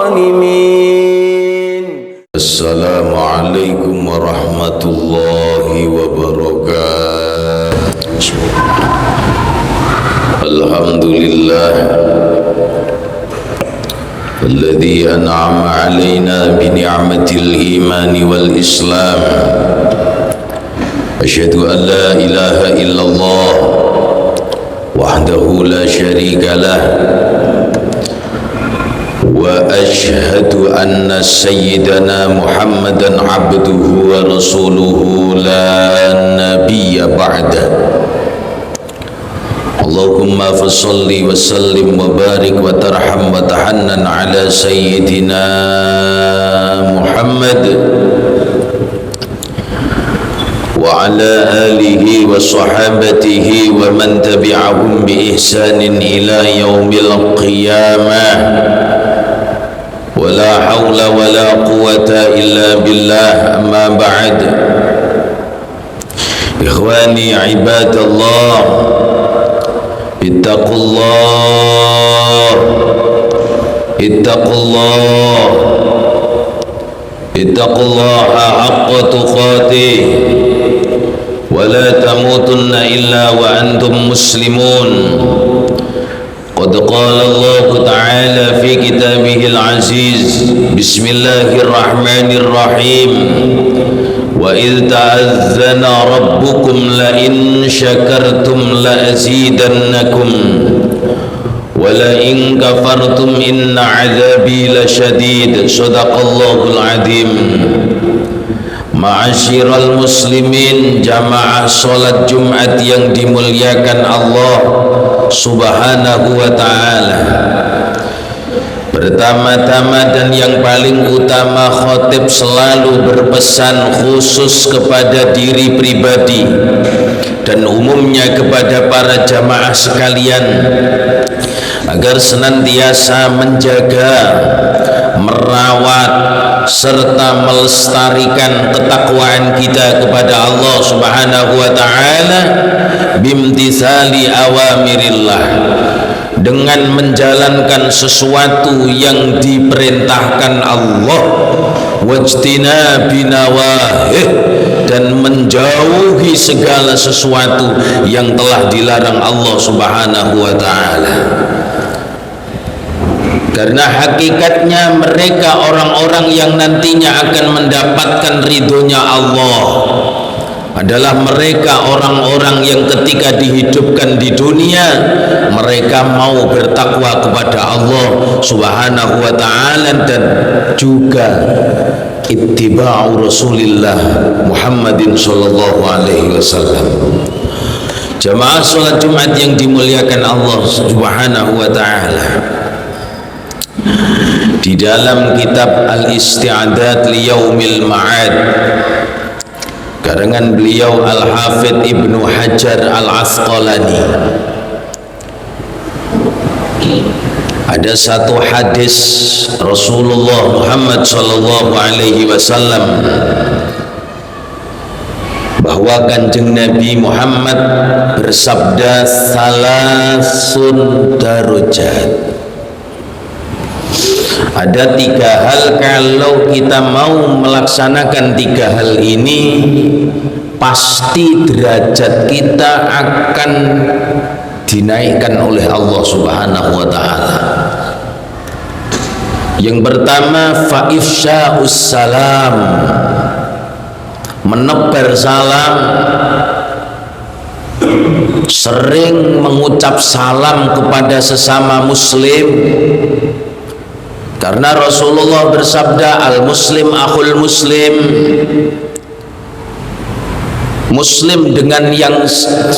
الظالمين. السلام عليكم ورحمة الله وبركاته. الحمد لله الذي أنعم علينا بنعمة الإيمان والإسلام. أشهد أن لا إله إلا الله وحده لا شريك له، وأشهد أن سيدنا محمدا عبده ورسوله لا نبي بعده. اللهم فصل وسلم وبارك وترحم وتحنن على سيدنا محمد وعلى آله وصحابته ومن تبعهم بإحسان إلى يوم القيامة. ولا حول ولا قوة إلا بالله. أما بعد، إخواني عباد الله، اتقوا الله اتقوا الله اتقوا الله حق تقاته ولا تموتن إلا وأنتم مسلمون. قد قال الله تعالى في كتابه العزيز: بسم الله الرحمن الرحيم. وإذ تأذن ربكم لئن شكرتم لأزيدنكم ولئن كفرتم إن عذابي لشديد. صدق الله العظيم. Ma'asyiral muslimin, jamaah sholat Jumat yang dimuliakan Allah subhanahu wa ta'ala. Pertama-tama dan yang paling utama, khotib selalu berpesan khusus kepada diri pribadi dan umumnya kepada para jamaah sekalian agar senantiasa menjaga, merawat serta melestarikan ketakwaan kita kepada Allah subhanahu wa ta'ala bimtithali awamirillah, dengan menjalankan sesuatu yang diperintahkan Allah, wajtinabi nawahih, dan menjauhi segala sesuatu yang telah dilarang Allah subhanahu wa ta'ala. Karena hakikatnya mereka orang-orang yang nantinya akan mendapatkan ridhonya Allah adalah mereka orang-orang yang ketika dihidupkan di dunia mereka mau bertakwa kepada Allah subhanahu wa ta'ala dan juga ittiba'u Rasulillah Muhammadin sallallahu alaihi wasallam. Jamaah salat Jumat yang dimuliakan Allah subhanahu wa ta'ala, di dalam kitab Al-Isti'adad Liyaumil Ma'ad karangan beliau Al-Hafidh Ibnu Hajar Al-Asqalani, ada satu hadis Rasulullah Muhammad sallallahu alaihi wasallam bahwa Kanjeng Nabi Muhammad bersabda, salasun darajat. Ada tiga hal, kalau kita mau melaksanakan tiga hal ini pasti derajat kita akan dinaikkan oleh Allah subhanahu wa ta'ala. Yang pertama, fa ifsya'us salam, menebar salam, sering mengucap salam kepada sesama muslim. Karena Rasulullah bersabda, al-muslim akhul muslim, muslim dengan yang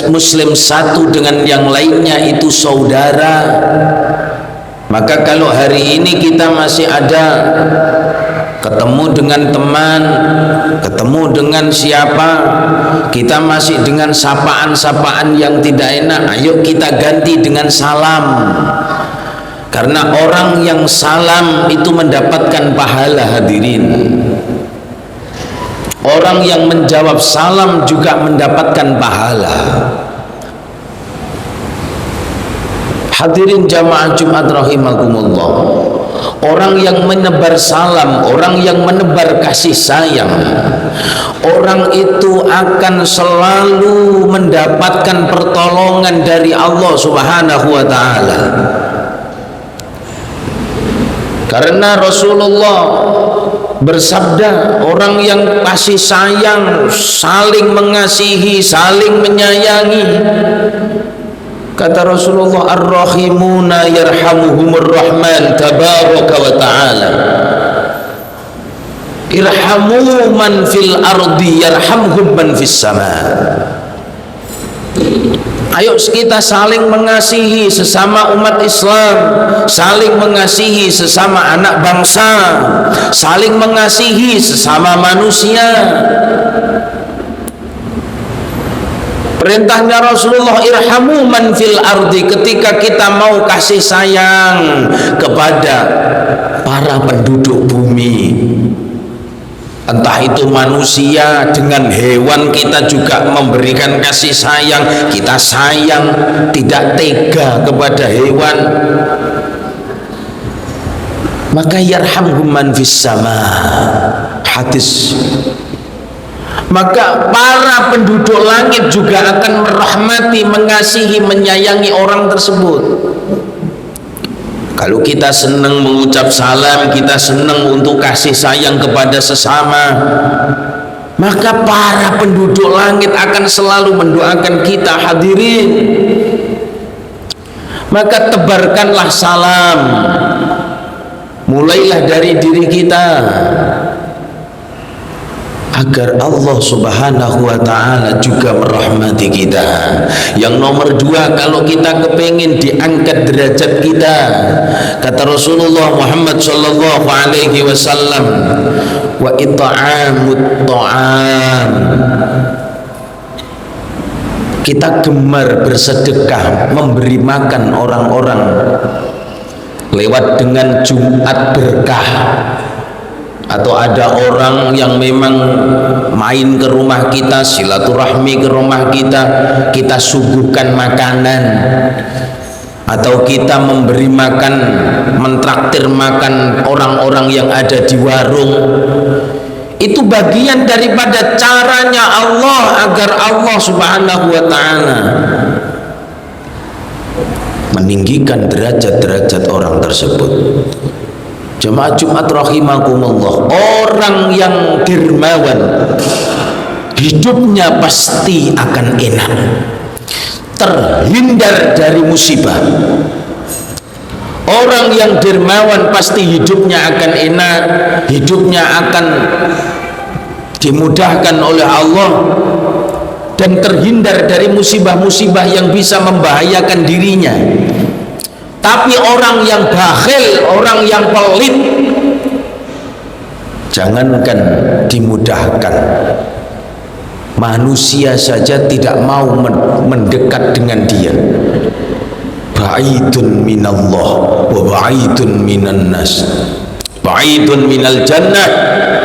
muslim satu dengan yang lainnya itu saudara. Maka kalau hari ini kita masih ada ketemu dengan teman, ketemu dengan siapa, kita masih dengan sapaan-sapaan yang tidak enak, ayo kita ganti dengan salam. Karena orang yang salam itu mendapatkan pahala, hadirin. Orang yang menjawab salam juga mendapatkan pahala. Hadirin jamaah Jumat rahimakumullah. orang yang menebar salam, orang yang menebar kasih sayang, orang itu akan selalu mendapatkan pertolongan dari Allah Subhanahu wa ta'ala. Karena Rasulullah bersabda, orang yang kasih sayang, saling mengasihi, saling menyayangi, kata Rasulullah, ar-rahimuna yarhamuhumur rahman tabaraka wa ta'ala, irhamu man fil ardi yarhamhum man fis sama. Ayo kita saling mengasihi sesama umat Islam, saling mengasihi sesama anak bangsa, saling mengasihi sesama manusia. Perintahnya Rasulullah, irhamu man fil ardi, ketika kita mau kasih sayang kepada para penduduk bumi, entah itu manusia, dengan hewan kita juga memberikan kasih sayang. Kita sayang, tidak tega kepada hewan, maka yarhamhum man fis sama, hadis. Maka para penduduk langit juga akan merahmati, mengasihi, menyayangi orang tersebut. Kalau kita senang mengucap salam, kita senang untuk kasih sayang kepada sesama, maka para penduduk langit akan selalu mendoakan kita, hadirin. Maka tebarkanlah salam, mulailah dari diri kita, agar Allah Subhanahu wa ta'ala juga merahmati kita. Yang nomor dua, kalau kita kepingin diangkat derajat kita, kata Rasulullah Muhammad sallallahu alaihi wasallam, wa it'amut ta'am, kita gemar bersedekah, memberi makan orang-orang lewat dengan Jumat berkah. Atau ada orang yang memang main ke rumah kita, silaturahmi ke rumah kita, kita suguhkan makanan, atau kita memberi makan, mentraktir makan orang-orang yang ada di warung. Itu bagian daripada caranya Allah agar Allah Subhanahu wa ta'ala meninggikan derajat-derajat orang tersebut. Jemaah Jumat rahimakumullah, orang yang dermawan hidupnya pasti akan enak, terhindar dari musibah. Orang yang dermawan pasti hidupnya akan enak, hidupnya akan dimudahkan oleh Allah dan terhindar dari musibah-musibah yang bisa membahayakan dirinya. Tapi orang yang bakhil, orang yang pelit, jangankan dimudahkan, manusia saja tidak mau mendekat dengan dia. Ba'idun minallah wa ba'idun minan nas, ba'idun minal jannah,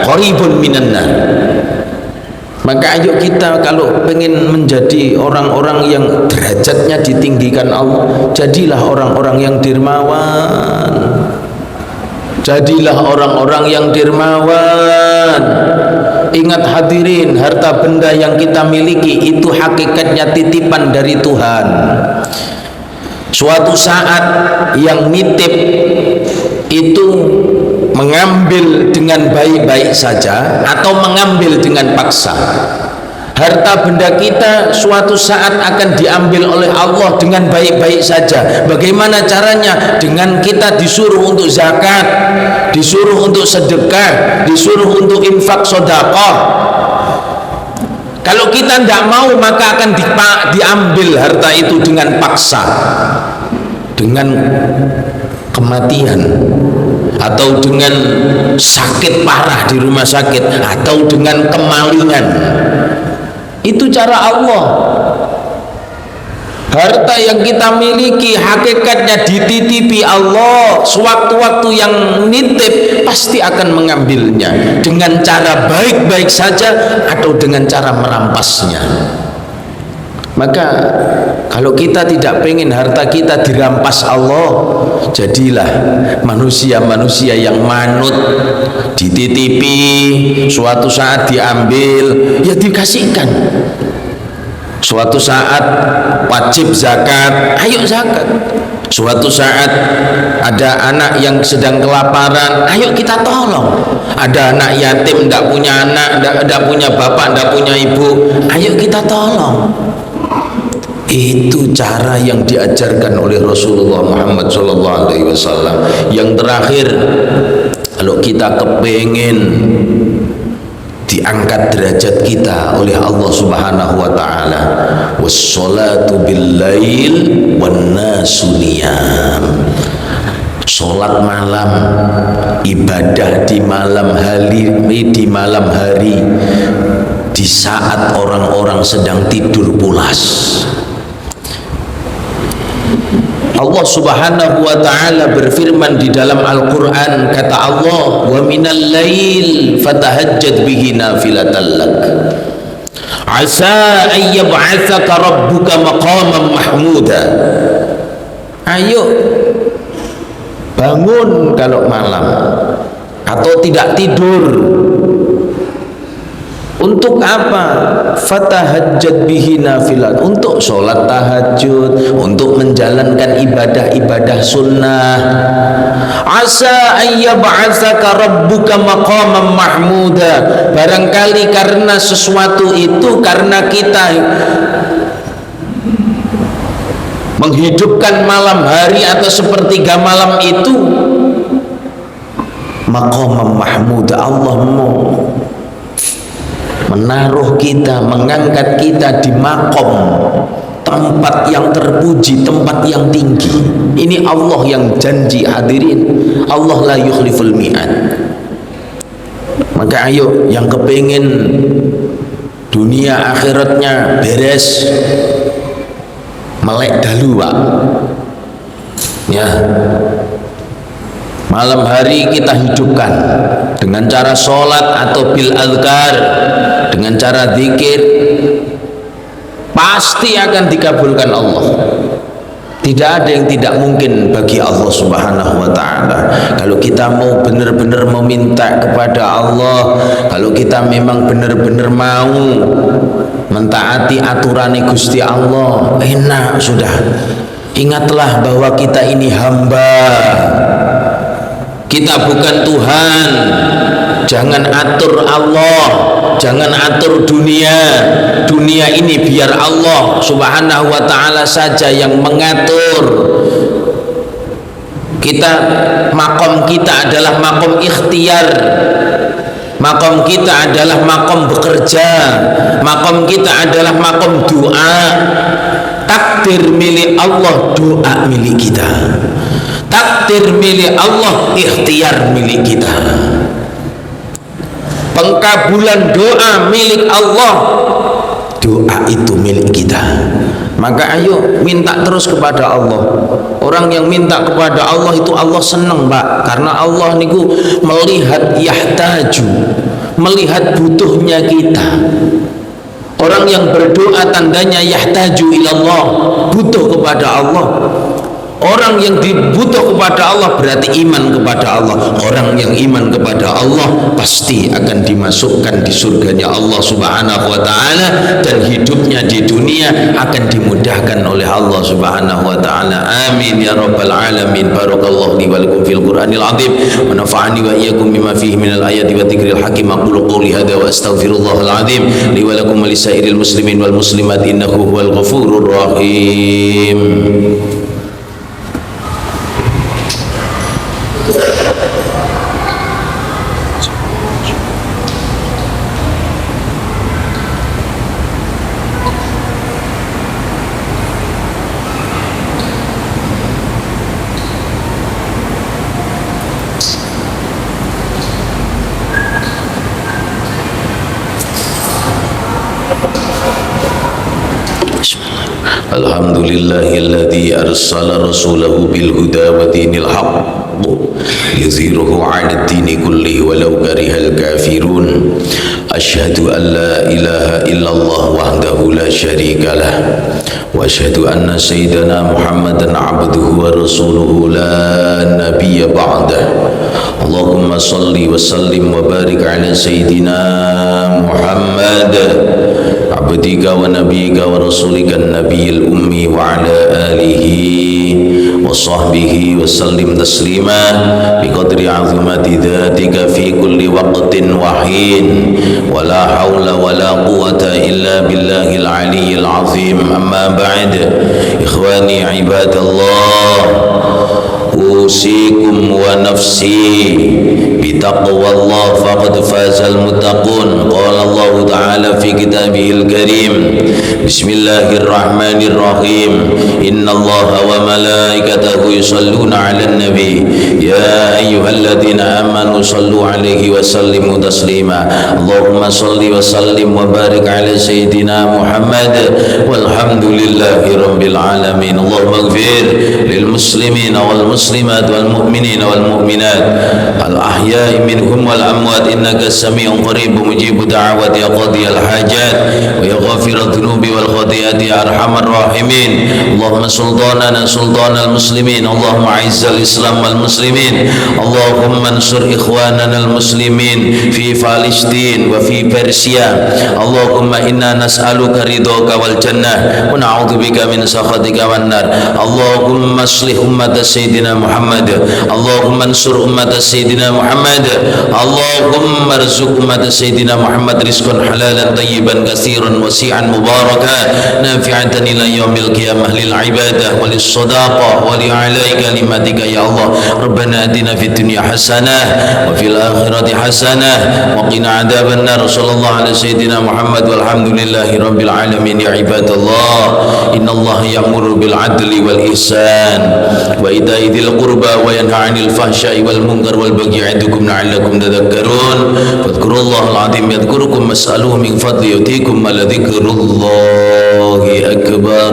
qaribun minan nar. Maka ayo kita kalau pengen menjadi orang-orang yang derajatnya ditinggikan Allah, jadilah orang-orang yang dermawan. Jadilah orang-orang yang dermawan. Ingat hadirin, harta benda yang kita miliki itu hakikatnya titipan dari Tuhan. Suatu saat yang nitip itu mengambil dengan baik-baik saja atau mengambil dengan paksa. Harta benda kita suatu saat akan diambil oleh Allah dengan baik-baik saja. Bagaimana caranya? Dengan kita disuruh untuk zakat, disuruh untuk sedekah, disuruh untuk infak sedekah. Kalau kita tidak mau, maka akan diambil harta itu dengan paksa, dengan kematian, atau dengan sakit parah di rumah sakit, atau dengan kemalingan. Itu cara Allah. Harta yang kita miliki hakikatnya dititipi Allah. Sewaktu-waktu yang nitip pasti akan mengambilnya dengan cara baik-baik saja atau dengan cara merampasnya. Maka kalau kita tidak pengen harta kita dirampas Allah, jadilah manusia-manusia yang manut, dititipi, suatu saat diambil, ya dikasihkan. Suatu saat wajib zakat, ayo zakat. Suatu saat ada anak yang sedang kelaparan, ayo kita tolong. Ada anak yatim, tidak punya anak, tidak punya bapak, tidak punya ibu, ayo kita tolong. Itu cara yang diajarkan oleh Rasulullah Muhammad SAW. Yang terakhir, kalau kita kepengen diangkat derajat kita oleh Allah Subhanahu wa taala, wassalatu bil-lail wan nasu niyam. Salat malam, ibadah di malam hari, di saat orang-orang sedang tidur pulas. Allah Subhanahu wa taala berfirman di dalam Al-Qur'an, kata Allah, wa minal lail fatahajjad bihi nafilatan lak asa ay yab'atsaka rabbuka maqaman mahmuda. Ayo bangun kalau malam atau tidak tidur. Untuk apa? Fatahajjad bihi nafilat, untuk sholat tahajud, untuk menjalankan ibadah-ibadah sunnah. Asa ayyab'atsaka rabbuka maqaman mahmuda. Barangkali karena sesuatu itu, karena kita menghidupkan malam hari atau sepertiga malam itu, maqaman mahmuda, Allah mau menaruh kita, mengangkat kita di makom, tempat yang terpuji, tempat yang tinggi. Ini Allah yang janji, hadirin. Allah la yukhliful mi'ad. Maka ayo yang kepengen dunia akhiratnya beres, melek dahulu Pak ya. Malam hari kita hidupkan dengan cara sholat atau bil azkar, dengan cara zikir, pasti akan dikabulkan Allah. Tidak ada yang tidak mungkin bagi Allah Subhanahu wa ta'ala. Kalau kita mau benar-benar meminta kepada Allah, kalau kita memang benar-benar mau mentaati aturan Gusti Allah, enak sudah. Ingatlah bahwa kita ini hamba, kita bukan Tuhan. Jangan atur Allah, jangan atur dunia. Dunia ini biar Allah Subhanahu wa ta'ala saja yang mengatur. Kita, makom kita adalah makom ikhtiar, makom kita adalah makom bekerja, makom kita adalah makom doa. Takdir milik Allah, doa milik kita. Takdir milik Allah, ikhtiar milik kita. Pengkabulan doa milik Allah, doa itu milik kita. Maka ayo minta terus kepada Allah. Orang yang minta kepada Allah itu Allah senang Pak, karena Allah niku melihat yahtaju, melihat butuhnya kita. Orang yang berdoa tandanya yahtaju ilallah, butuh kepada Allah. Orang yang dibutuh kepada Allah berarti iman kepada Allah. Orang yang iman kepada Allah pasti akan dimasukkan di surganya Allah Subhanahu wa ta'ala, dan hidupnya di dunia akan dimudahkan oleh Allah Subhanahu wa ta'ala. Amin ya rabbal alamin. Barakallahu li wa lakum fil Qur'anil azim wa nafa'ani wa iyyakum bima fihi minal ayati wa dzikril hakim. Aqulu qouli hadza wa astaghfirullahal azim li wa lakum wa lisairil muslimin wal muslimat innahu huwal ghafurur rahim. Alhamdulillahilladzi arsala rasulahu bil huda wa dinil haqq liyuzhirahu 'alad dini kullihi walau karihal kafirun. أشهد أن لا إله إلا الله وحده لا شريك له وأشهد أن سيدنا محمدا عبده ورسوله لا نبي بعده اللهم صل وسلم وبارك على سيدنا محمد عبدك ونبيك ورسولك النبي الأمي وعلى آله وصحبه وسلم تسليما بقدر عظمة ذاتك في كل وقت وحين ولا حول ولا قوة إلا بالله العلي العظيم أما بعد إخواني عباد الله أوصيكم ونفسي بتقوى الله فقد فاز المتقون قال الله تعالى في كتابه الكريم بسم الله الرحمن الرحيم إن الله وملائكته يصلون على النبي يا أيها الذين آمنوا صلوا عليه وسلموا تسليما اللهم صل وسلم وبارك على سيدنا محمد والحمد لله رب العالمين اللهم اغفر للمسلمين والمسلمات والمؤمنين والمؤمنات الأحياء منهم والأموات إنك سميع قريب مجيب دعوات يا قاضي الحاجات ويا غافر الذنوب والخطيئات يا أرحم الراحمين اللهم سلطاننا سلطان المسلمين اللهم أعز الإسلام والمسلمين اللهم انصر إخواننا المسلمين في فلسطين وفي بيرسيا اللهم إنا نسألك رضاك والجنة ونعوذ بك من سخطك والنار اللهم اصلح أمة سيدنا محمد اللهم انصر أمة سيدنا محمد اللهم ارزق أمة سيدنا محمد رزقا حلالا طيبا كثيرا وسيعا مباركا نافعا إلى يوم القيامة للعبادة وللصداقة ولإعلاء كلمتك يا الله ربنا آتنا في الدنيا حسنة وفي الآخرة حسنة وقنا عذاب النار صلى الله على سيدنا محمد والحمد لله رب العالمين يا عباد الله إن الله يأمر بالعدل والإحسان وإيتاء ذي القربى وينهى عن الفحشاء والمنكر والبغي يعظكم لعلكم تذكرون فاذكروا الله العظيم يذكركم واسألوه من فضله يؤتيكم ولذكر الله أكبر